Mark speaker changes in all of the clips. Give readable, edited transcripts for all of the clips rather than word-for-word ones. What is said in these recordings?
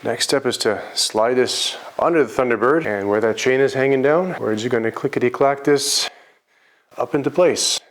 Speaker 1: Next step is to slide this onto the Thunderbird, and where that chain is hanging down, we're just going to clickety-clack this up into place.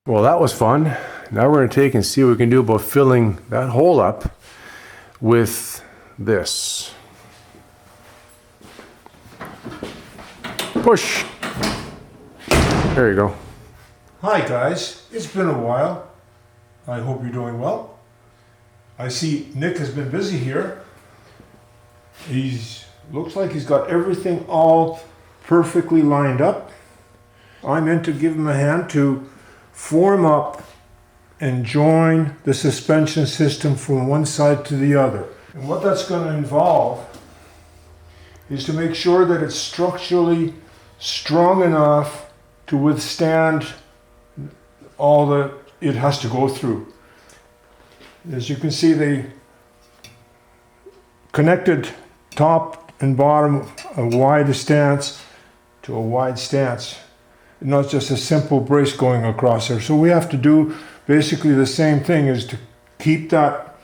Speaker 1: Well, that was fun. Now we're going to take and see what we can do about filling that hole up with this. Push. There you go.
Speaker 2: Hi guys, it's been a while. I hope you're doing well. I see Nick has been busy here. Looks like he's got everything all perfectly lined up. I'm in to give him a hand to form up and join the suspension system from one side to the other. And what that's going to involve is to make sure that it's structurally strong enough to withstand all that it has to go through. As you can see, they connected top and bottom a wide stance to a wide stance. Not just a simple brace going across there. So we have to do basically the same thing, is to keep that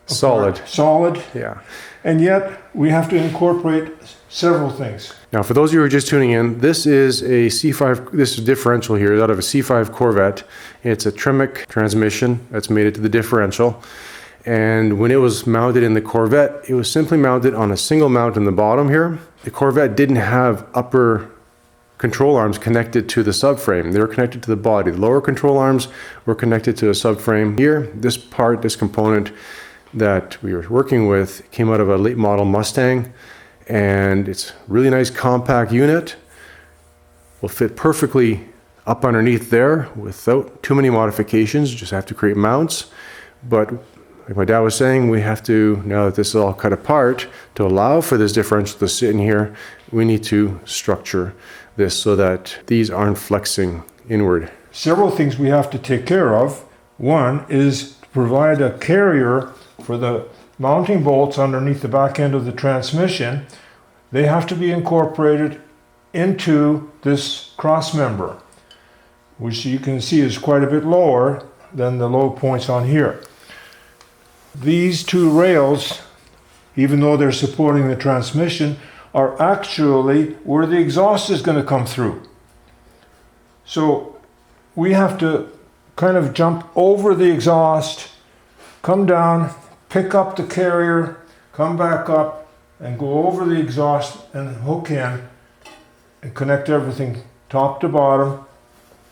Speaker 1: solid.
Speaker 2: Yeah. And yet we have to incorporate several things.
Speaker 1: Now, for those of you who are just tuning in, this is a C5, this is a differential here out of a C5 Corvette. It's a TREMEC transmission that's mated to the differential. And when it was mounted in the Corvette, it was simply mounted on a single mount in the bottom here. The Corvette didn't have upper control arms connected to the subframe. They were connected to the body. The lower control arms were connected to a subframe. Here, this part, this component that we were working with came out of a late model Mustang, and it's a really nice compact unit. Will fit perfectly up underneath there without too many modifications. Just have to create mounts. But like my dad was saying, we have to, now that this is all cut apart, to allow for this differential to sit in here, we need to structure this so that these aren't flexing inward.
Speaker 2: Several things we have to take care of. One is to provide a carrier for the mounting bolts underneath the back end of the transmission, they have to be incorporated into this cross member, which you can see is quite a bit lower than the low points on here. These two rails, even though they're supporting the transmission, are actually where the exhaust is going to come through. So we have to kind of jump over the exhaust, come down, pick up the carrier, come back up, and go over the exhaust and hook in and connect everything top to bottom,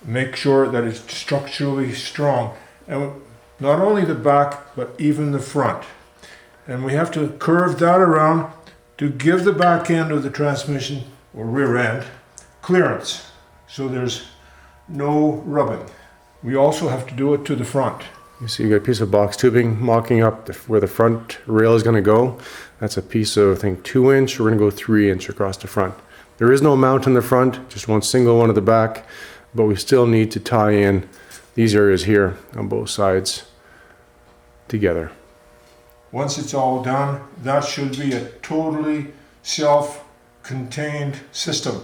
Speaker 2: make sure that it's structurally strong. And not only the back, but even the front. And we have to curve that around to give the back end of the transmission, or rear end, clearance, so there's no rubbing. We also have to do it to the front.
Speaker 1: You see you got a piece of box tubing mocking up where the front rail is going to go. That's a piece of, I think, 2-inch. We're going to go 3-inch across the front. There is no mount in the front, just one single one at the back, but we still need to tie in these areas here on both sides together.
Speaker 2: Once it's all done, that should be a totally self-contained system.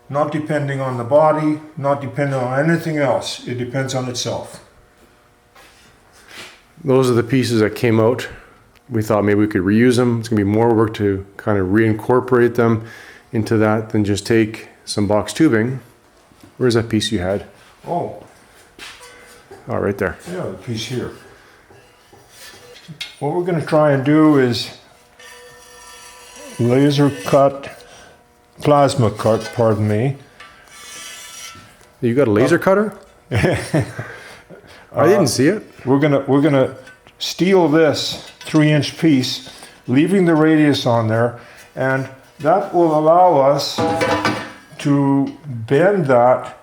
Speaker 2: Not depending on the body, not depending on anything else. It depends on itself.
Speaker 1: Those are the pieces that came out. We thought maybe we could reuse them. It's going to be more work to kind of reincorporate them into that than just take some box tubing. Where's that piece you had?
Speaker 2: Oh,
Speaker 1: Right there.
Speaker 2: yeah, the piece here. What we're going to try and do is laser cut, plasma cut, pardon me.
Speaker 1: You got a laser cutter? I didn't see it.
Speaker 2: We're gonna steel this 3-inch piece, leaving the radius on there, and that will allow us to bend that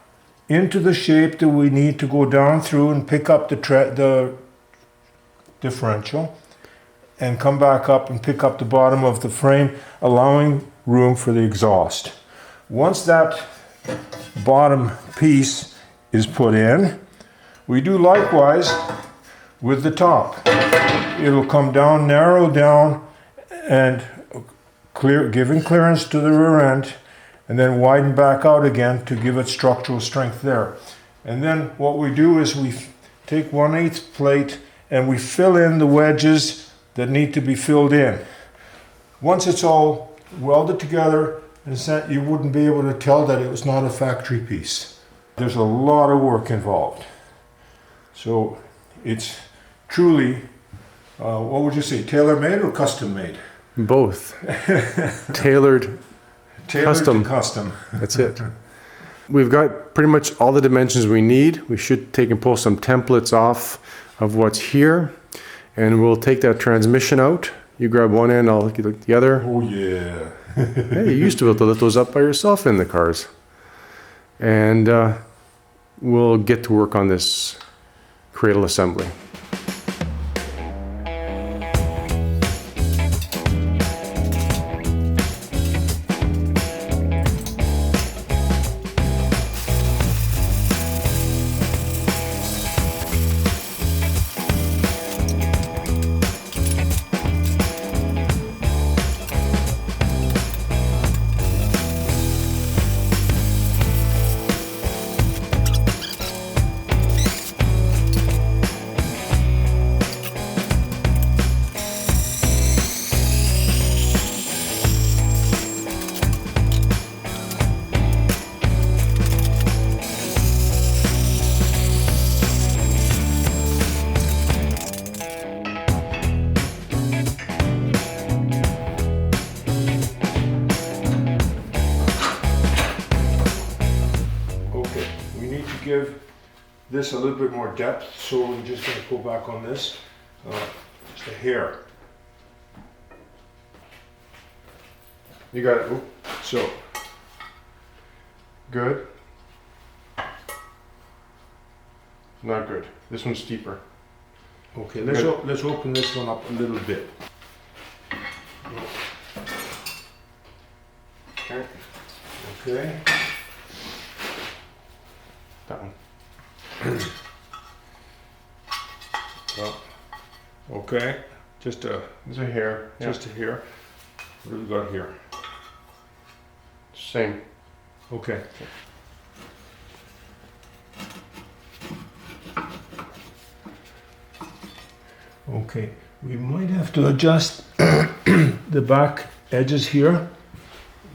Speaker 2: into the shape that we need to go down through and pick up the differential, and come back up and pick up the bottom of the frame, allowing room for the exhaust. Once that bottom piece is put in, we do likewise with the top. It'll come down, narrow down, and giving clearance to the rear end, and then widen back out again to give it structural strength there. And then what we do is we take 1/8 plate and we fill in the wedges that need to be filled in. Once it's all welded together, you wouldn't be able to tell that it was not a factory piece. There's a lot of work involved. So it's truly, what would you say, tailor-made or custom-made?
Speaker 1: Both. Tailored,
Speaker 2: Tailored to custom.
Speaker 1: That's it. We've got pretty much all the dimensions we need. We should take and pull some templates off of what's here, and we'll take that transmission out. You grab one end, I'll get the other.
Speaker 2: Oh yeah.
Speaker 1: Hey, you used to be able to lift those up by yourself in the cars. And we'll get to work on this cradle assembly.
Speaker 2: Give this a little bit more depth, so we're just going to pull back on this, just a hair. You got it. So good. Not good. This one's steeper. Okay, let's open this one up a little bit. Okay. Okay. That one. Well, okay. Just a
Speaker 1: There's a hair. Yeah.
Speaker 2: just a hair. What do we got here?
Speaker 1: Same.
Speaker 2: Okay. Okay, we might have to adjust the back edges here.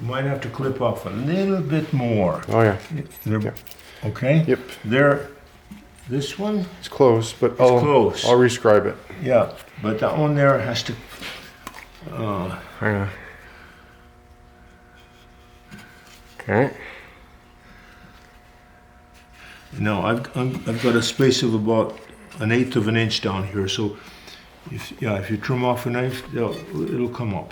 Speaker 2: Might have to clip off a little bit more.
Speaker 1: Oh yeah.
Speaker 2: They're-
Speaker 1: Yeah.
Speaker 2: Okay?
Speaker 1: Yep.
Speaker 2: There, this one,
Speaker 1: It's close, but
Speaker 2: it's close.
Speaker 1: I'll rescribe it.
Speaker 2: Yeah, but that one there has to,
Speaker 1: Hang on. Okay.
Speaker 2: no, I've got a space of about 1/8 of an inch down here, so if you trim off a knife, it'll come up.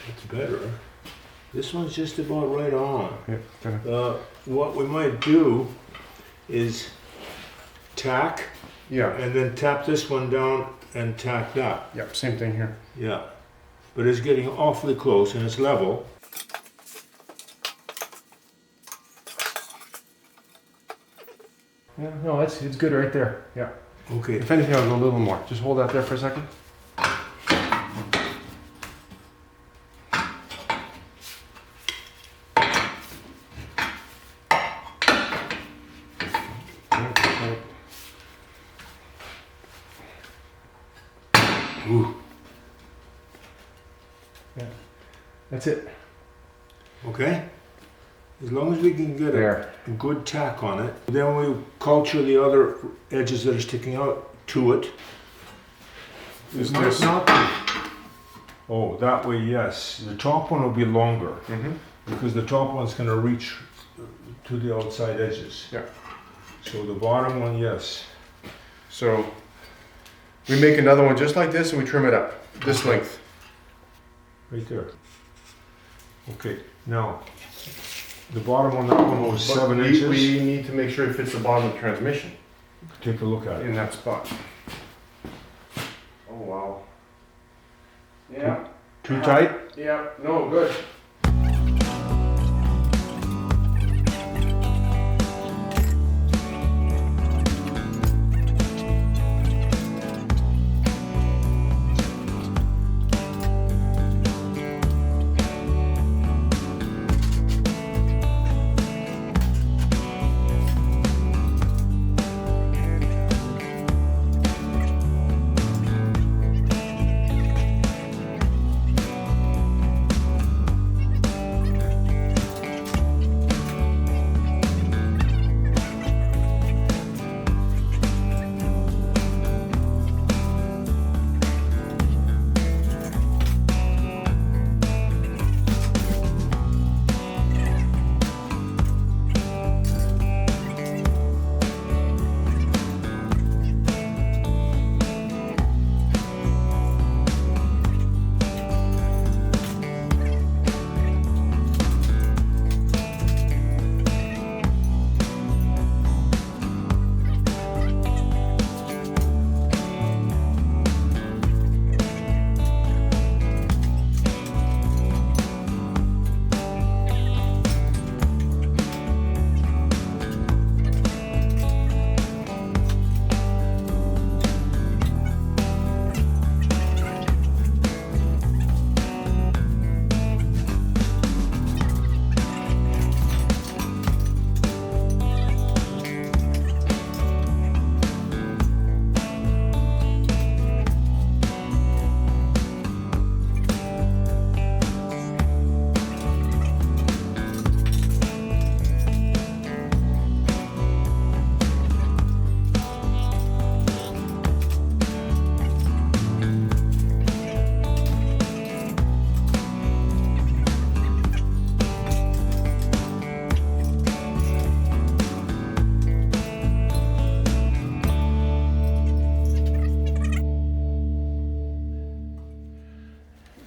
Speaker 2: It's better. This one's just about right on.
Speaker 1: Yep.
Speaker 2: What we might do is tack
Speaker 1: Yeah.
Speaker 2: and then tap this one down and tack that.
Speaker 1: Yep. Same thing here.
Speaker 2: Yeah, but it's getting awfully close and it's level.
Speaker 1: Yeah. No, it's good right there. Yeah.
Speaker 2: Okay.
Speaker 1: If anything, I'll go a little more. Just hold that there for a second.
Speaker 2: Ooh.
Speaker 1: Yeah. That's it.
Speaker 2: Okay. As long as we can get
Speaker 1: There.
Speaker 2: a good tack on it, then we culture the other edges that are sticking out to it.
Speaker 1: Is
Speaker 2: Not-
Speaker 1: this?
Speaker 2: not- oh, that way, yes. The top one will be longer
Speaker 1: Mm-hmm.
Speaker 2: because the top one's going to reach to the outside edges.
Speaker 1: Yeah.
Speaker 2: So the bottom one, yes.
Speaker 1: So we make another one just like this, and we trim it up this
Speaker 2: Okay.
Speaker 1: length.
Speaker 2: Right there. Okay, now, the bottom one, that one was
Speaker 1: But
Speaker 2: 7
Speaker 1: we,
Speaker 2: inches.
Speaker 1: We need to make sure it fits the bottom of the transmission
Speaker 2: Take a look at it.
Speaker 1: in that spot. Oh wow. Yeah.
Speaker 2: Too tight?
Speaker 1: Yeah. No, good.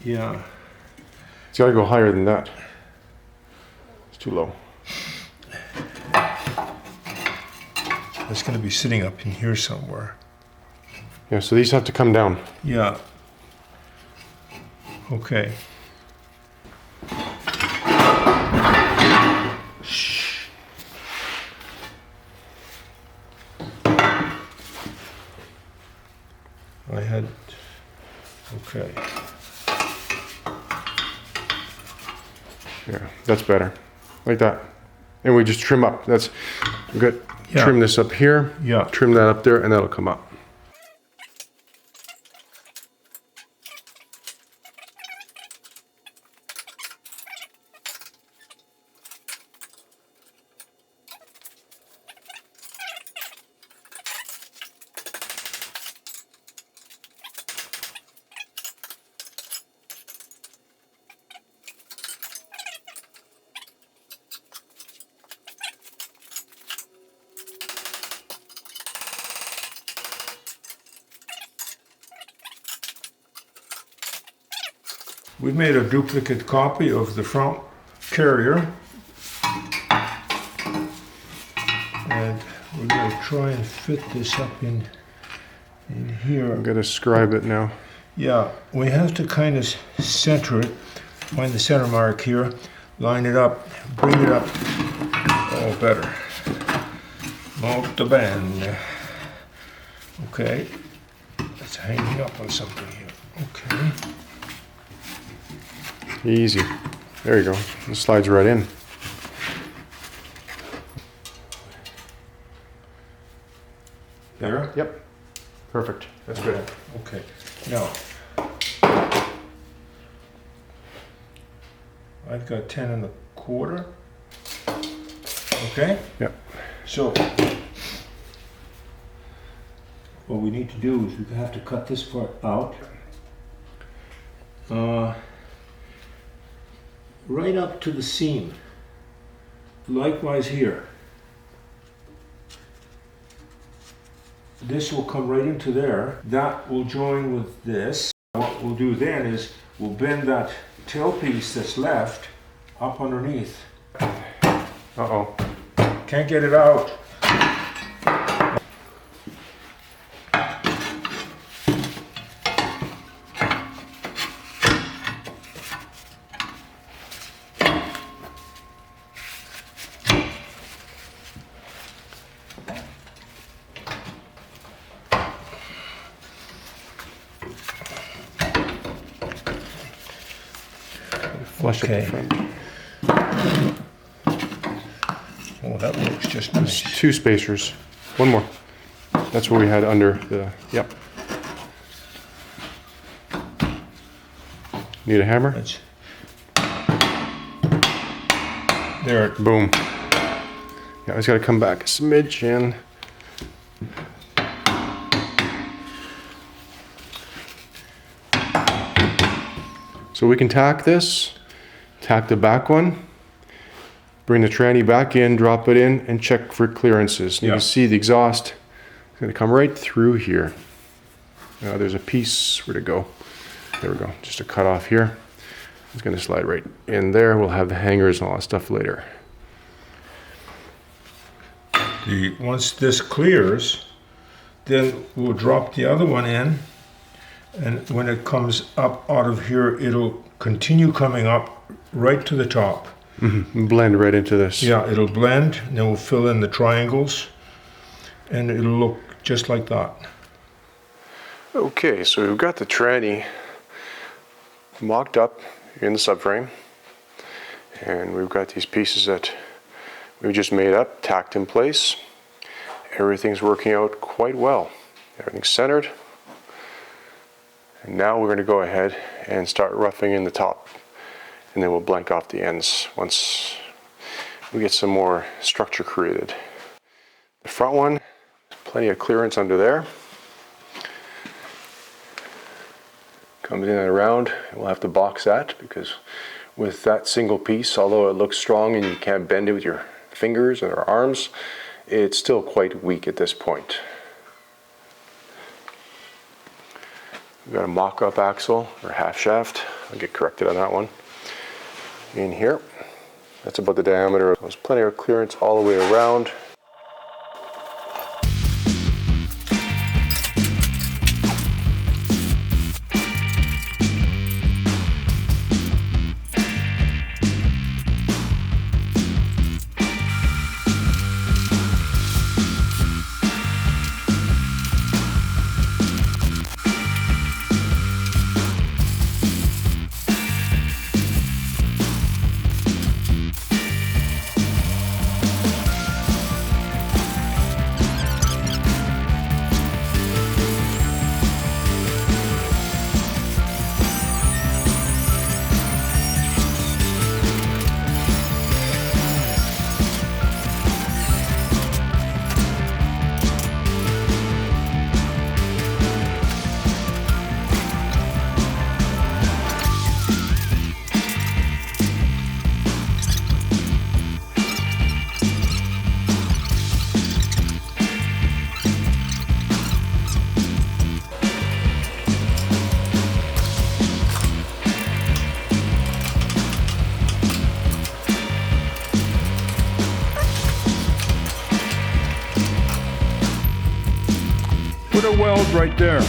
Speaker 2: Yeah.
Speaker 1: It's got to go higher than that. It's too low.
Speaker 2: It's going to be sitting up in here somewhere.
Speaker 1: Yeah. So these have to come down.
Speaker 2: Yeah. Okay. Okay.
Speaker 1: Yeah, that's better. Like that. And we just trim up. That's good.
Speaker 2: Yeah.
Speaker 1: Trim this up here.
Speaker 2: Yeah.
Speaker 1: Trim that up there, and that'll come up.
Speaker 2: We made a duplicate copy of the front carrier, and we're going to try and fit this up in here.
Speaker 1: I'm gonna scribe it now.
Speaker 2: Yeah, we have to kind of center it, find the center mark here, line it up, bring it up. Oh, better. Molto bene. Okay, it's hanging up on something here. Okay.
Speaker 1: Easy. There you go. It slides right in.
Speaker 2: There?
Speaker 1: Yep. Perfect. That's good.
Speaker 2: Okay. Now, I've got 10 1/4. Okay?
Speaker 1: Yep.
Speaker 2: So, what we need to do is we have to cut this part out. Right up to the seam. Likewise here. This will come right into there. That will join with this. What we'll do then is we'll bend that tailpiece that's left up underneath.
Speaker 1: Uh-oh.
Speaker 2: Can't get it out.
Speaker 1: Flush
Speaker 2: Okay.
Speaker 1: up the front.
Speaker 2: Oh, that works just nice.
Speaker 1: 2 spacers. One more. That's what we had under the, yep. Need a hammer?
Speaker 2: That's, there.
Speaker 1: Boom. Yeah, I just gotta come back a smidge and so we can tack this, tack the back one, bring the tranny back in, drop it in, and check for clearances. And you
Speaker 2: Yeah.
Speaker 1: can see the exhaust is gonna come right through here. Now there's a piece, where to go? There we go, just a cut off here. It's gonna slide right in there. We'll have the hangers and all that stuff later.
Speaker 2: Once this clears, then we'll drop the other one in, and when it comes up out of here, it'll continue coming up right to the top.
Speaker 1: Mm-hmm. Blend right into this.
Speaker 2: Yeah, it'll blend, and then we'll fill in the triangles, and it'll look just like that.
Speaker 1: Okay, so we've got the tranny mocked up in the subframe, and we've got these pieces that we just made up, tacked in place. Everything's working out quite well. Everything's centered. And now we're going to go ahead and start roughing in the top, and then we'll blank off the ends once we get some more structure created. The front one, plenty of clearance under there. Comes in and around, and we'll have to box that because with that single piece, although it looks strong and you can't bend it with your fingers or arms, it's still quite weak at this point. We've got a mock-up axle or half shaft. I'll get corrected on that one. In here, that's about the diameter. There's plenty of clearance all the way around.
Speaker 2: a weld right there.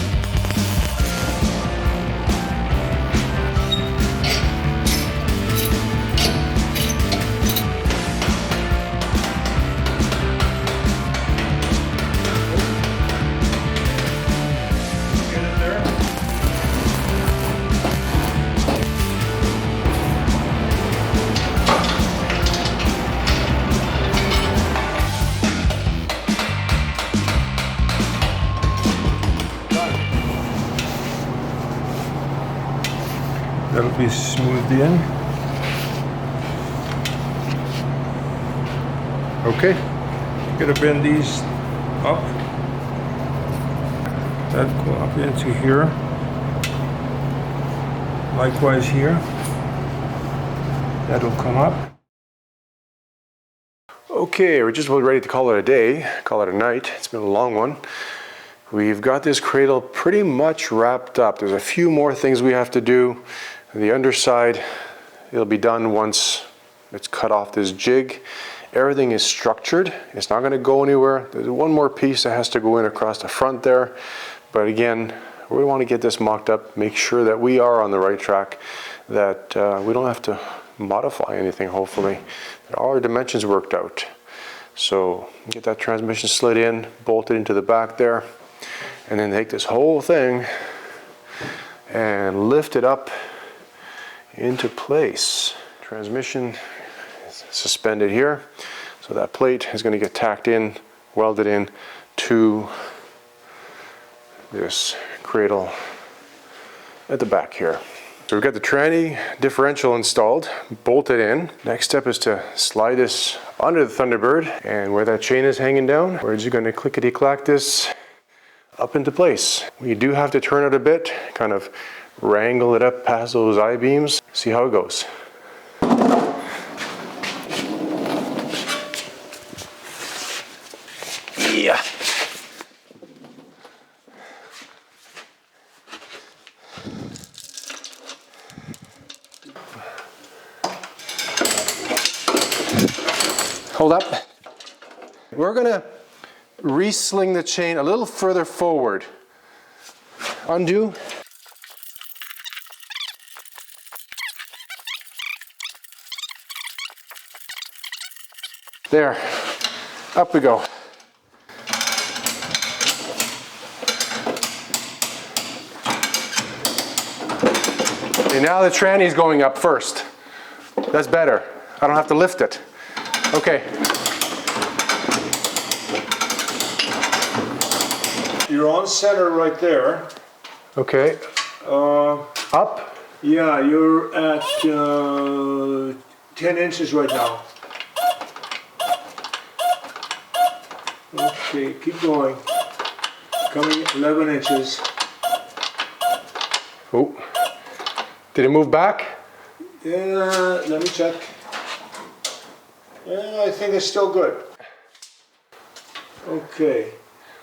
Speaker 2: That'll be smoothed in. Okay, gonna bend these up. That'll go up into here. Likewise here. That'll come up.
Speaker 1: Okay, we're just about ready to call it a day, call it a night. It's been a long one. We've got this cradle pretty much wrapped up. There's a few more things we have to do. The underside, it'll be done once it's cut off this jig. Everything is structured. It's not going to go anywhere. There's one more piece that has to go in across the front there. But again, we want to get this mocked up, make sure that we are on the right track, that we don't have to modify anything, hopefully. All our dimensions worked out. So get that transmission slid in, bolted into the back there, and then take this whole thing and lift it up into place. Transmission is suspended here, so that plate is going to get tacked in, welded in to this cradle at the back here. So we've got the tranny differential installed, bolted in. Next step is to slide this under the Thunderbird, and where that chain is hanging down, we're just going to clickety-clack this up into place. We do have to turn it a bit, kind of wrangle it up past those I-beams, see how it goes. Yeah. Hold up. We're gonna re-sling the chain a little further forward. Undo. There, up we go. And now the tranny's going up first. That's better. I don't have to lift it. Okay.
Speaker 2: You're on center right there.
Speaker 1: Okay. Up?
Speaker 2: Yeah, you're at 10 inches right now. Okay, keep going. Coming 11 inches.
Speaker 1: Oh. Did it move back?
Speaker 2: Yeah, let me check. Yeah, I think it's still good. Okay,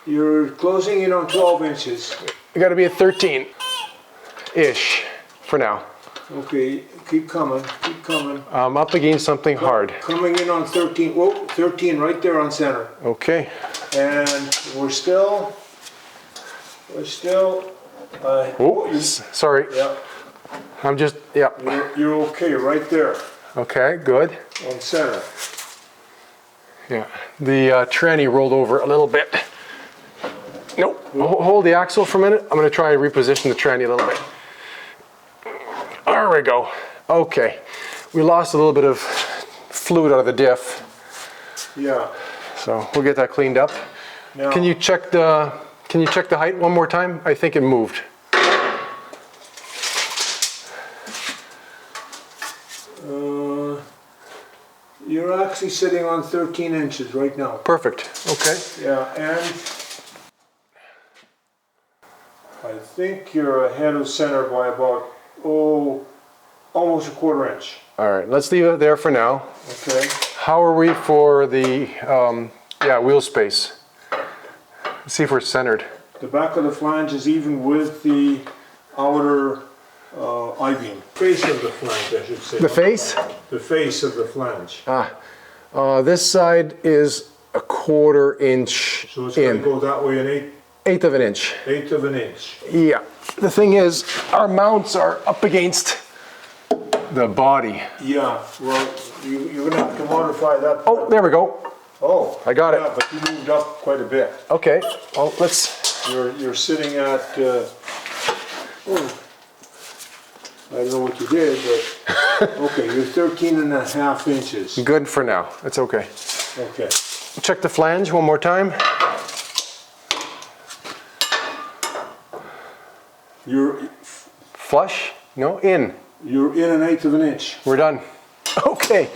Speaker 2: you're closing in on 12 inches.
Speaker 1: You gotta be at 13-ish for now.
Speaker 2: Okay, keep coming, keep coming.
Speaker 1: I'm up against something hard.
Speaker 2: Coming in on 13, whoa, 13 right there on center.
Speaker 1: Okay.
Speaker 2: And we're still,
Speaker 1: Oh, sorry.
Speaker 2: yeah,
Speaker 1: I'm just, yeah.
Speaker 2: you're okay right there
Speaker 1: Okay, good.
Speaker 2: on center.
Speaker 1: Yeah, the tranny rolled over a little bit. Nope, hold the axle for a minute. I'm gonna try and reposition the tranny a little bit. There we go. Okay, we lost a little bit of fluid out of the diff.
Speaker 2: Yeah.
Speaker 1: So we'll get that cleaned up.
Speaker 2: Now,
Speaker 1: Can you check the height one more time? I think it moved.
Speaker 2: you're actually sitting on 13 inches right now.
Speaker 1: Perfect. Okay.
Speaker 2: Yeah, and I think you're ahead of center by about, almost a quarter inch.
Speaker 1: All right, let's leave it there for now.
Speaker 2: Okay.
Speaker 1: How are we for the wheel space? Let's see if we're centered.
Speaker 2: The back of the flange is even with the outer I-beam. Face of the flange, I should say.
Speaker 1: The face?
Speaker 2: The face of the flange.
Speaker 1: This side is a quarter inch
Speaker 2: So it's going to go that way
Speaker 1: 1/8 of an inch.
Speaker 2: 1/8 of an inch.
Speaker 1: Yeah. The thing is, our mounts are up against the body.
Speaker 2: Yeah, well, you're gonna have to modify that.
Speaker 1: Oh, there we go.
Speaker 2: Oh,
Speaker 1: I got it.
Speaker 2: yeah, but you moved up quite a bit.
Speaker 1: Okay, well, let's...
Speaker 2: You're sitting at, I don't know what you did, but, okay, you're 13.5 inches.
Speaker 1: Good for now. It's okay.
Speaker 2: Okay.
Speaker 1: Check the flange one more time.
Speaker 2: You're
Speaker 1: Flush? No, in.
Speaker 2: You're in 1/8 of an inch.
Speaker 1: We're done. Okay.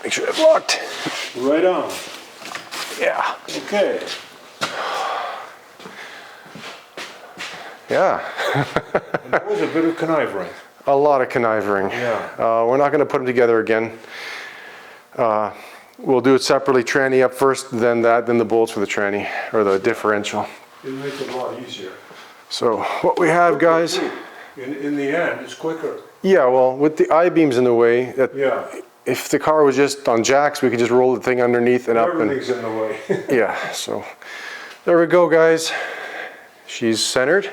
Speaker 1: Make sure it's locked.
Speaker 2: Right on.
Speaker 1: Yeah.
Speaker 2: Okay.
Speaker 1: Yeah.
Speaker 2: And that was a bit of conniving.
Speaker 1: A lot of conniving.
Speaker 2: Yeah.
Speaker 1: We're not going to put them together again. We'll do it separately. Tranny up first, then that, then the bolts for the tranny, or the differential.
Speaker 2: It'll make it a lot easier.
Speaker 1: So what we have, guys...
Speaker 2: In the end, it's quicker.
Speaker 1: Yeah, well, with the I-beams in the way, that
Speaker 2: Yeah.
Speaker 1: if the car was just on jacks, we could just roll the thing underneath and up.
Speaker 2: Everything's in the way.
Speaker 1: Yeah, so there we go, guys. She's centered.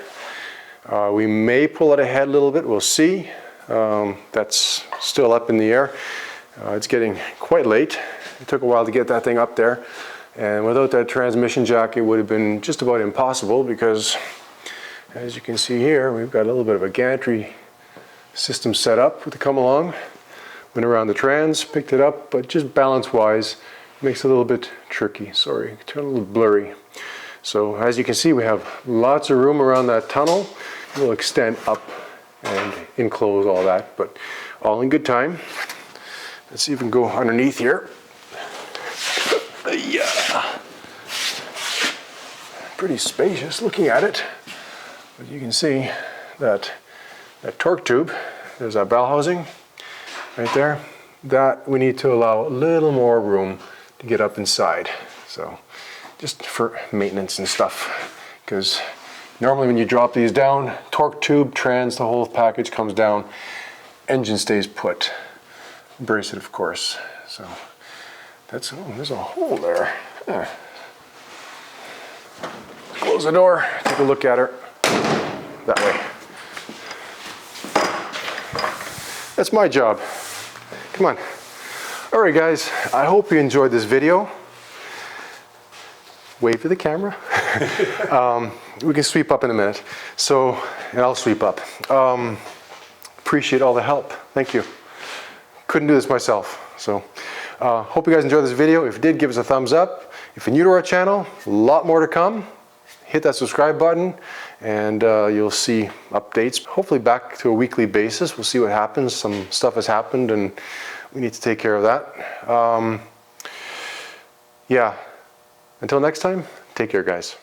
Speaker 1: We may pull it ahead a little bit, we'll see. That's still up in the air. It's getting quite late. It took a while to get that thing up there. And without that transmission jack, it would have been just about impossible because, as you can see here, we've got a little bit of a gantry system set up with the come along. Went around the trans, picked it up, but just balance-wise, makes it a little bit tricky. Sorry, turn a little blurry. So as you can see, we have lots of room around that tunnel. We'll extend up and enclose all that, but all in good time. Let's even go underneath here. Yeah. Pretty spacious looking at it. But you can see that torque tube, there's that bell housing right there, that we need to allow a little more room to get up inside. So just for maintenance and stuff, because normally when you drop these down, torque tube, trans, the whole package comes down, engine stays put. Brace it, of course. So that's, oh, there's a hole there. Yeah. Close the door, take a look at her. That way. That's my job. Come on. All right, guys, I hope you enjoyed this video. Wave to the camera. We can sweep up in a minute. So, and I'll sweep up. Appreciate all the help. Thank you. Couldn't do this myself. So, hope you guys enjoyed this video. If you did, give us a thumbs up. If you're new to our channel, a lot more to come. Hit that subscribe button and you'll see updates, hopefully back to a weekly basis. We'll see what happens. Some stuff has happened and we need to take care of that. Yeah, until next time, take care, guys.